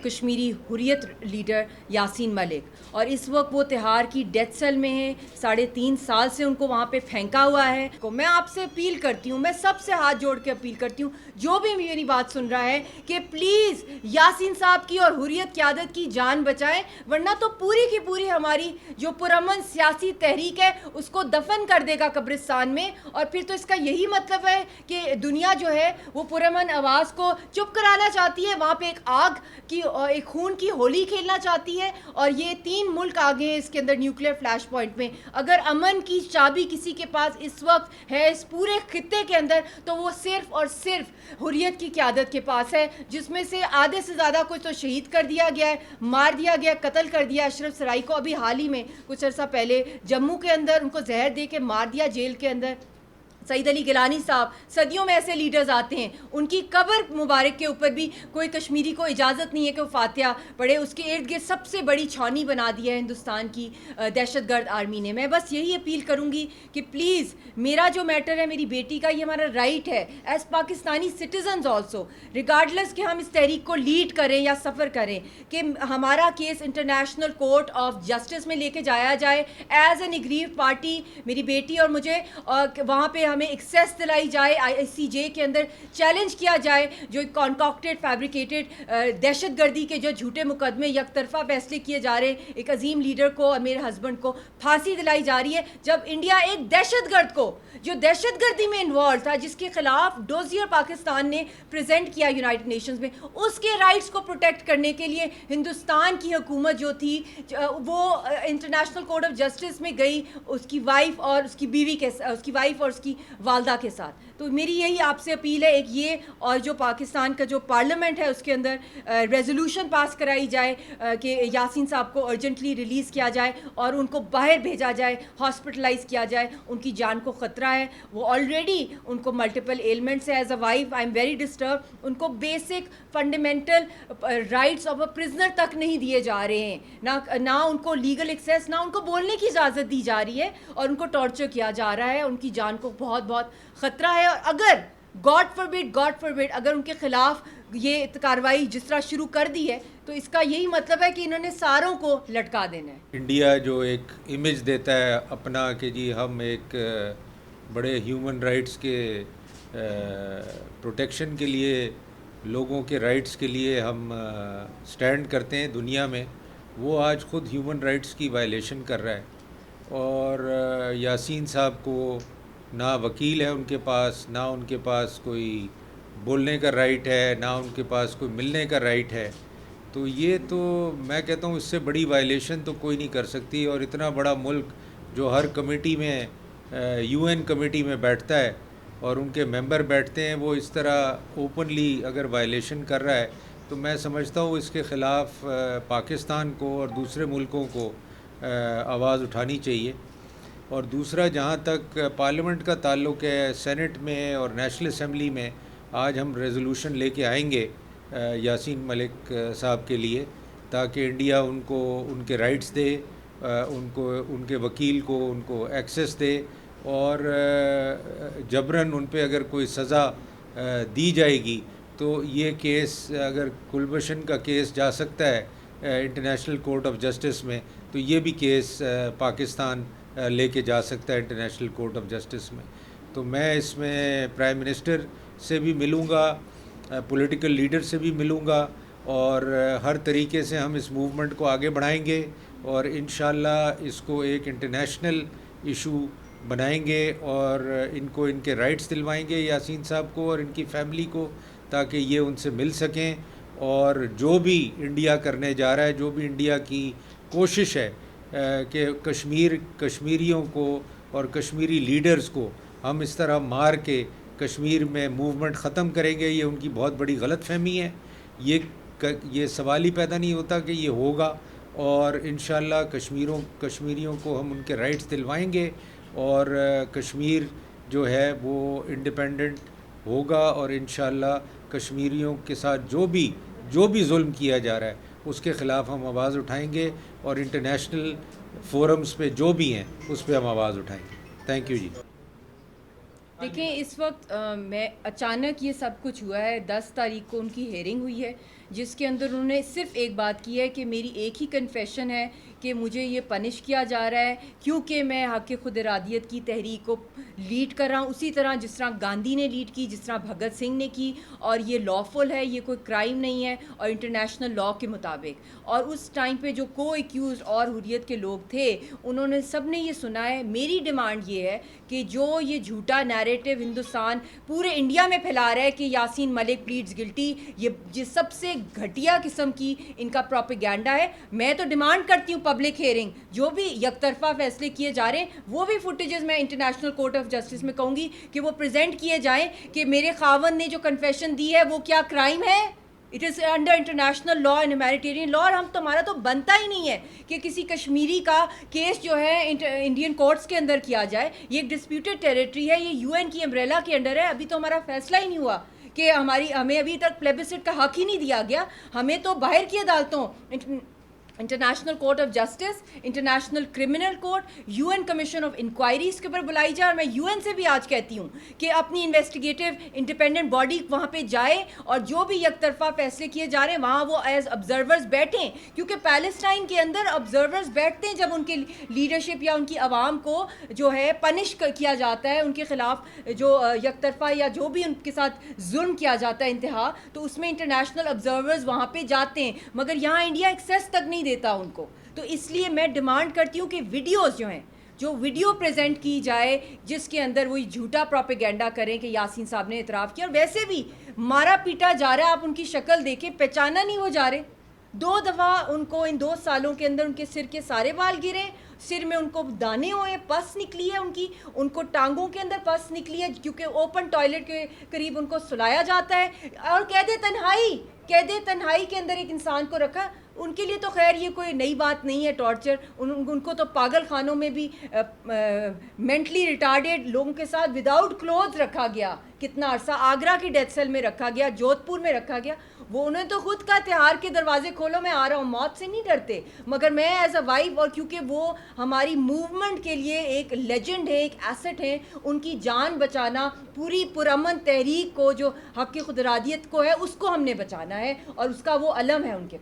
کشمیری حریت leader Yasin Malik, اور اس وقت وہ تہار کی ڈیتھ سیل میں ہیں. 3.5 سال سے ان کو وہاں پہ پھینکا ہوا ہے. میں آپ سے اپیل کرتی ہوں, میں سب سے ہاتھ جوڑ کے اپیل کرتی ہوں, جو بھی میری بات سن رہا ہے, کہ پلیز یاسین صاحب کی اور حریت قیادت کی جان بچائیں, ورنہ تو پوری کی پوری ہماری جو پرامن سیاسی تحریک ہے اس کو دفن کر دے گا قبرستان میں. اور پھر تو اس کا یہی مطلب ہے کہ دنیا جو ہے وہ پرامن آواز کو چپ کرانا چاہتی ہے, وہاں پہ ایک آگ کی, ایک خون کی ہولی کھیلنا چاہتی ہے. اور یہ 3 ملک آگے ہیں اس کے اندر نیوکلیر فلیش پوائنٹ میں. اگر امن کی چابی کسی کے پاس اس وقت ہے اس پورے خطے کے اندر, تو وہ صرف اور صرف حریت کی قیادت کے پاس ہے, جس میں سے آدھے سے زیادہ کچھ تو شہید کر دیا گیا ہے, مار دیا گیا, قتل کر دیا. اشرف سرائی کو ابھی حال ہی میں کچھ عرصہ پہلے جموں کے اندر ان کو زہر دے کے مار دیا جیل کے اندر. سعید علی گیلانی صاحب, صدیوں میں ایسے لیڈرز آتے ہیں, ان کی قبر مبارک کے اوپر بھی کوئی کشمیری کو اجازت نہیں ہے کہ وہ فاتحہ پڑھے. اس کے ارد گرد سب سے بڑی چھاؤنی بنا دیا ہے ہندوستان کی دہشت گرد آرمی نے. میں بس یہی اپیل کروں گی کہ پلیز میرا جو میٹر ہے, میری بیٹی کا, یہ ہمارا رائٹ ہے as Pakistani citizens also, regardless کہ ہم اس تحریک کو لیڈ کریں یا سفر کریں, کہ ہمارا case international court of justice میں لے کے جایا جائے ایز این اگریو پارٹی, میری بیٹی اور مجھے, وہاں پہ ہمیں ایکسیس دلائی جائے, ICJ کے اندر چیلنج کیا جائے جو کانکاکٹڈ فیبریکیٹڈ دہشت گردی کے جو جھوٹے مقدمے یک طرفہ فیصلے کیے جا رہے, ایک عظیم لیڈر کو اور میرے ہسبینڈ کو پھانسی دلائی جا رہی ہے, جب انڈیا ایک دہشت گرد کو جو دہشت گردی میں انوالو تھا, جس کے خلاف ڈوزیئر پاکستان نے پریزنٹ کیا یونائٹڈ نیشنز میں, اس کے رائٹس کو پروٹیکٹ کرنے کے لیے ہندوستان کی حکومت جو تھی وہ انٹرنیشنل کورٹ آف جسٹس میں گئی اس کی وائف اور اس کی بیوی کے, اس کی وائف اور اس کی والدہ کے ساتھ. تو میری یہی آپ سے اپیل ہے, ایک یہ, اور جو پاکستان کا جو پارلیمنٹ ہے اس کے اندر ریزولوشن پاس کرائی جائے کہ یاسین صاحب کو ارجنٹلی ریلیز کیا جائے اور ان کو باہر بھیجا جائے, ہاسپٹلائز کیا جائے. ان کی جان کو خطرہ ہے, وہ آلریڈی ان کو ملٹیپل ایلمنٹس ہے. As a wife I am very disturb, ان کو basic fundamental rights of a prisoner تک نہیں دیے جا رہے ہیں, نہ ان کو لیگل ایکسیس, نہ ان کو بولنے کی اجازت دی جا رہی ہے, اور ان کو ٹارچر کیا جا رہا ہے. ان کی جان کو بہت بہت خطرہ ہے, اور اگر گاڈ فوربڈ اگر ان کے خلاف یہ کارروائی جس طرح شروع کر دی ہے, تو اس کا یہی مطلب ہے کہ انہوں نے ساروں کو لٹکا دینا ہے. انڈیا جو ایک امیج دیتا ہے اپنا کہ جی ہم ایک بڑے ہیومن رائٹس کے پروٹیکشن کے لیے, لوگوں کے رائٹس کے لیے ہم سٹینڈ کرتے ہیں دنیا میں, وہ آج خود ہیومن رائٹس کی وائلیشن کر رہا ہے. اور یاسین صاحب کو نہ وکیل ہے ان کے پاس, نہ ان کے پاس کوئی بولنے کا رائٹ ہے, نہ ان کے پاس کوئی ملنے کا رائٹ ہے. تو یہ تو میں کہتا ہوں اس سے بڑی وائلیشن تو کوئی نہیں کر سکتی. اور اتنا بڑا ملک جو ہر کمیٹی میں, UN کمیٹی میں بیٹھتا ہے اور ان کے ممبر بیٹھتے ہیں, وہ اس طرح اوپنلی اگر وائلیشن کر رہا ہے, تو میں سمجھتا ہوں اس کے خلاف پاکستان کو اور دوسرے ملکوں کو آواز اٹھانی چاہیے. اور دوسرا, جہاں تک پارلیمنٹ کا تعلق ہے, سینٹ میں اور نیشنل اسمبلی میں آج ہم ریزولوشن لے کے آئیں گے یاسین ملک صاحب کے لیے, تاکہ انڈیا ان کو ان کے رائٹس دے, ان کو ان کے وکیل کو ان کو ایکسیس دے, اور جبراً ان پہ اگر کوئی سزا دی جائے گی تو یہ کیس, اگر کلبھوشن کا کیس جا سکتا ہے انٹرنیشنل کورٹ آف جسٹس میں, تو یہ بھی کیس پاکستان لے کے جا سکتا ہے انٹرنیشنل کورٹ آف جسٹس میں. تو میں اس میں پرائم منسٹر سے بھی ملوں گا, پولیٹیکل لیڈر سے بھی ملوں گا, اور ہر طریقے سے ہم اس موومنٹ کو آگے بڑھائیں گے, اور انشاءاللہ اس کو ایک انٹرنیشنل ایشو بنائیں گے, اور ان کو ان کے رائٹس دلوائیں گے یاسین صاحب کو اور ان کی فیملی کو, تاکہ یہ ان سے مل سکیں. اور جو بھی انڈیا کرنے جا رہا ہے, جو بھی انڈیا کی کوشش ہے کہ کشمیریوں کو اور کشمیری لیڈرز کو ہم اس طرح مار کے کشمیر میں موومنٹ ختم کریں گے, یہ ان کی بہت بڑی غلط فہمی ہے. یہ سوال ہی پیدا نہیں ہوتا کہ یہ ہوگا. اور انشاءاللہ کشمیریوں کو ہم ان کے رائٹس دلوائیں گے, اور کشمیر جو ہے وہ انڈیپینڈنٹ ہوگا, اور انشاءاللہ کشمیریوں کے ساتھ جو بھی ظلم کیا جا رہا ہے اس کے خلاف ہم آواز اٹھائیں گے, اور انٹرنیشنل فورمز پہ جو بھی ہیں اس پہ ہم آواز اٹھائیں گے. تھینک یو جی. دیکھیں, اس وقت میں اچانک یہ سب کچھ ہوا ہے. 10 تاریخ کو ان کی ہیئرنگ ہوئی ہے, جس کے اندر انہوں نے صرف ایک بات کی ہے کہ میری ایک ہی کنفیشن ہے کہ مجھے یہ پنش کیا جا رہا ہے کیونکہ میں حق خود ارادیت کی تحریک کو لیڈ کر رہا ہوں، اسی طرح جس طرح گاندھی نے لیڈ کی، جس طرح بھگت سنگھ نے کی، اور یہ لافل ہے، یہ کوئی کرائم نہیں ہے اور انٹرنیشنل لاء کے مطابق. اور اس ٹائم پہ جو کو ایکیوزڈ اور حریت کے لوگ تھے انہوں نے سب نے یہ سنا ہے. میری ڈیمانڈ یہ ہے کہ جو یہ جھوٹا نیریٹو ہندوستان پورے انڈیا میں پھیلا رہا ہے کہ یاسین ملک پلیڈز گلٹی، یہ سب سے گھٹیا قسم کی ان کا پروپیگینڈا ہے. میں تو ڈیمانڈ کرتی ہوں پبلک ہیئرنگ، جو بھی یک طرفہ فیصلے کیے جا رہے ہیں وہ بھی فوٹیجز میں انٹرنیشنل کورٹ آف جسٹس میں کہوں گی کہ وہ پریزنٹ کیے جائیں کہ میرے خاوند نے جو کنفیشن دی ہے وہ کیا کرائم ہے. It is under international law and humanitarian law. اور ہم تمہارا تو بنتا ہی نہیں ہے کہ کسی کشمیری کا کیس جو ہے انڈین کورٹس کے اندر کیا جائے. یہ ایک ڈسپیوٹیڈ ٹیریٹری ہے، یہ یو این کی امبریلا کے انڈر ہے. ابھی تو ہمارا فیصلہ ہی نہیں ہوا کہ ہمیں ابھی تک پلیبسٹ کا حق ہی نہیں دیا گیا. ہمیں تو باہر کی عدالتوں، international court of justice, international criminal court, U N commission of inquiries کے اوپر بلائی جائے. اور میں یو این سے بھی آج کہتی ہوں کہ اپنی انویسٹیگیٹو انڈیپینڈنٹ باڈی وہاں پہ جائے اور جو بھی یک طرفہ فیصلے کیے جا رہے ہیں وہاں وہ ایز آبزرورز بیٹھیں. کیونکہ پیلسٹائن کے اندر آبزرورز بیٹھتے ہیں جب ان کے لیڈرشپ یا ان کی عوام کو جو ہے پنش کیا جاتا ہے، ان کے خلاف جو یک طرفہ یا جو بھی ان کے ساتھ ظلم کیا جاتا ہے انتہا، تو اس میں انٹرنیشنل آبزرورز وہاں پہ جاتے ہیں. مگر یہاں انڈیا ایکسیس تک نہیں دیتا ان کو. تو اس لیے میں ڈیمانڈ کرتی ہوں کہ ویڈیوز جو ہیں، جو ویڈیو پریزنٹ کی جائے جس کے اندر وہی جھوٹا پروپیگینڈا کریں کہ یاسین صاحب نے اعتراف کیا. اور ویسے بھی مارا پیٹا جا رہا ہے، آپ ان کی شکل دیکھیں، پہچانا نہیں ہو جا رہے. 2 دفعہ ان کو ان 2 سالوں کے اندر ان کے سر کے سارے بال گرے، سر میں ان کو دانے ہوئے، پس نکلی ہے ان کو ٹانگوں کے اندر پس نکلی ہے کیونکہ اوپن ٹوائلٹ کے قریب ان کو سلایا جاتا ہے اور قید تنہائی کے اندر ایک انسان کو رکھا. ان کے لیے تو خیر یہ کوئی نئی بات نہیں ہے ٹارچر. ان کو تو پاگل خانوں میں بھی مینٹلی ریٹارڈیڈ لوگوں کے ساتھ وداؤٹ کلوتھ رکھا گیا. کتنا عرصہ آگرہ کی ڈیتھ سیل میں رکھا گیا، جودھ پور میں رکھا گیا. وہ انہوں نے تو خود کا تہار کے دروازے کھولو، میں آ رہا ہوں، موت سے نہیں ڈرتے. مگر میں ایز اے وائف، اور کیونکہ وہ ہماری موومنٹ کے لیے ایک لیجنڈ ہے، ایک ایسٹ ہے، ان کی جان بچانا، پوری پرامن تحریک کو جو حق خود ارادیت کو ہے اس کو ہم نے بچانا ہے اور اس کا وہ علم ہے ان کے